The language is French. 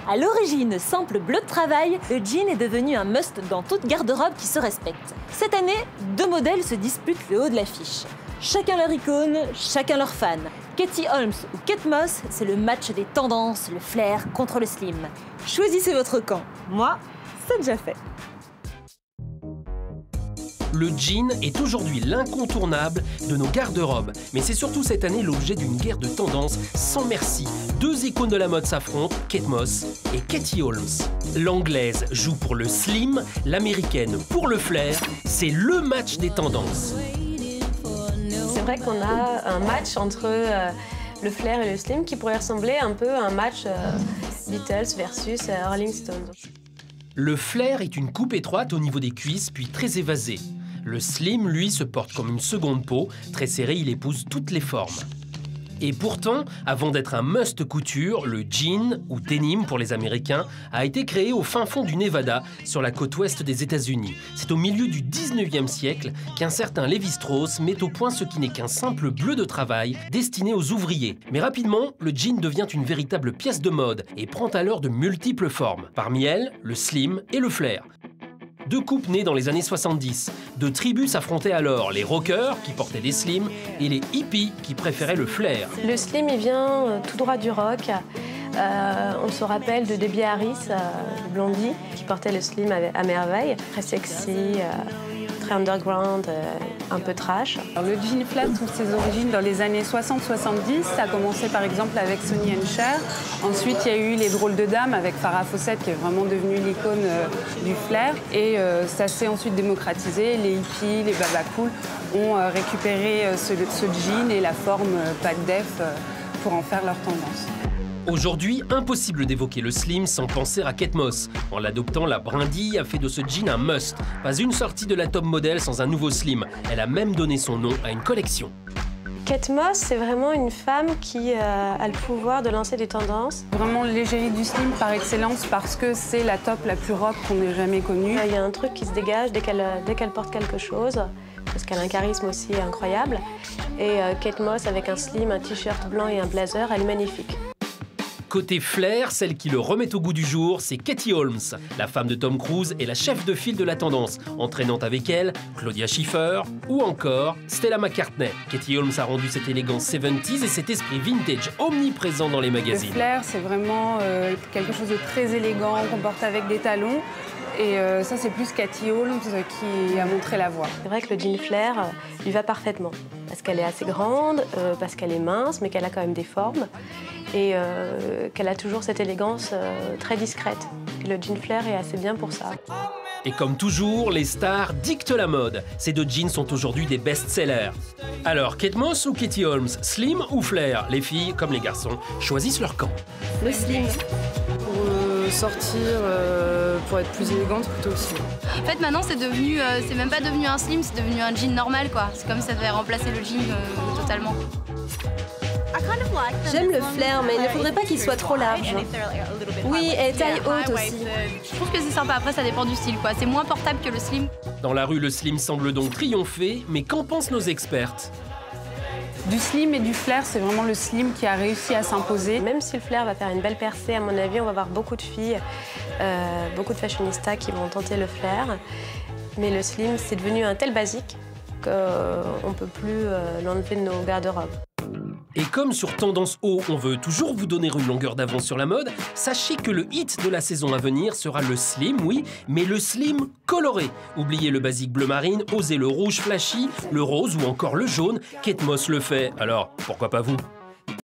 À l'origine simple bleu de travail, le jean est devenu un must dans toute garde-robe qui se respecte. Cette année, 2 modèles se disputent le haut de l'affiche. Chacun leur icône, chacun leur fan. Katie Holmes ou Kate Moss, c'est le match des tendances, le flair contre le slim. Choisissez votre camp. Moi, c'est déjà fait. Le jean est aujourd'hui l'incontournable de nos garde-robes. Mais c'est surtout cette année l'objet d'une guerre de tendance sans merci. 2 icônes de la mode s'affrontent, Kate Moss et Katie Holmes. L'anglaise joue pour le slim, l'américaine pour le flair. C'est le match des tendances. C'est vrai qu'on a un match entre le flair et le slim qui pourrait ressembler un peu à un match Beatles versus Rolling Stones. Le flair est une coupe étroite au niveau des cuisses, puis très évasée. Le slim, lui, se porte comme une seconde peau. Très serré, il épouse toutes les formes. Et pourtant, avant d'être un must couture, le jean, ou denim pour les Américains, a été créé au fin fond du Nevada, sur la côte ouest des États-Unis. C'est au milieu du 19e siècle qu'un certain Lévi-Strauss met au point ce qui n'est qu'un simple bleu de travail destiné aux ouvriers. Mais rapidement, le jean devient une véritable pièce de mode et prend alors de multiples formes. Parmi elles, le slim et le flair. 2 coupes nées dans les années 70. 2 tribus s'affrontaient alors, les rockers qui portaient des slims et les hippies qui préféraient le flair. Le slim, il vient tout droit du rock. On se rappelle de Debbie Harris, Blondie, qui portait le slim à merveille. Très sexy, très underground, un peu trash. Alors, le jean flair trouve ses origines dans les années 60-70. Ça a commencé par exemple avec Sonny and Cher. Ensuite, il y a eu les drôles de dames avec Farrah Fawcett qui est vraiment devenue l'icône du flair. Et ça s'est ensuite démocratisé. Les hippies, les baba cool ont récupéré ce jean et la forme pack def pour en faire leur tendance. Aujourd'hui, impossible d'évoquer le slim sans penser à Kate Moss. En l'adoptant, la brindille a fait de ce jean un must. Pas une sortie de la top model sans un nouveau slim. Elle a même donné son nom à une collection. Kate Moss, c'est vraiment une femme qui a le pouvoir de lancer des tendances. Vraiment l'égérie du slim par excellence parce que c'est la top la plus rock qu'on ait jamais connue. Il y a un truc qui se dégage dès qu'elle porte quelque chose, parce qu'elle a un charisme aussi incroyable. Et Kate Moss avec un slim, un t-shirt blanc et un blazer, elle est magnifique. Côté flair, celle qui le remet au goût du jour, c'est Katie Holmes, la femme de Tom Cruise et la chef de file de la tendance, entraînant avec elle Claudia Schiffer ou encore Stella McCartney. Katie Holmes a rendu cette élégance 70s et cet esprit vintage omniprésent dans les magazines. Le flair, c'est vraiment quelque chose de très élégant qu'on porte avec des talons. Et ça, c'est plus Katie Holmes qui a montré la voie. C'est vrai que le jean flair lui va parfaitement, parce qu'elle est assez grande, parce qu'elle est mince, mais qu'elle a quand même des formes, et qu'elle a toujours cette élégance très discrète. Et le jean flair est assez bien pour ça. Et comme toujours, les stars dictent la mode. Ces 2 jeans sont aujourd'hui des best-sellers. Alors, Kate Moss ou Katie Holmes, slim ou flair? Les filles, comme les garçons, choisissent leur camp. Le slim. Pour sortir, pour être plus élégante, plutôt le slim. En fait, maintenant, c'est même pas devenu un slim, c'est devenu un jean normal, quoi. C'est comme ça devait remplacer le jean totalement. J'aime le flair, mais il ne faudrait pas qu'il soit trop large. Oui, et taille haute aussi. Je trouve que c'est sympa, après ça dépend du style, quoi. C'est moins portable que le slim. Dans la rue, le slim semble donc triompher, mais qu'en pensent nos expertes? Du slim et du flair, c'est vraiment le slim qui a réussi à s'imposer. Même si le flair va faire une belle percée, à mon avis, on va voir beaucoup de filles, beaucoup de fashionistas qui vont tenter le flair. Mais le slim, c'est devenu un tel basique qu'on ne peut plus l'enlever de nos garde-robes. Et comme sur Tendance Haut, on veut toujours vous donner une longueur d'avance sur la mode, sachez que le hit de la saison à venir sera le slim, oui, mais le slim coloré. Oubliez le basique bleu marine, osez le rouge flashy, le rose ou encore le jaune. Kate Moss le fait, alors pourquoi pas vous?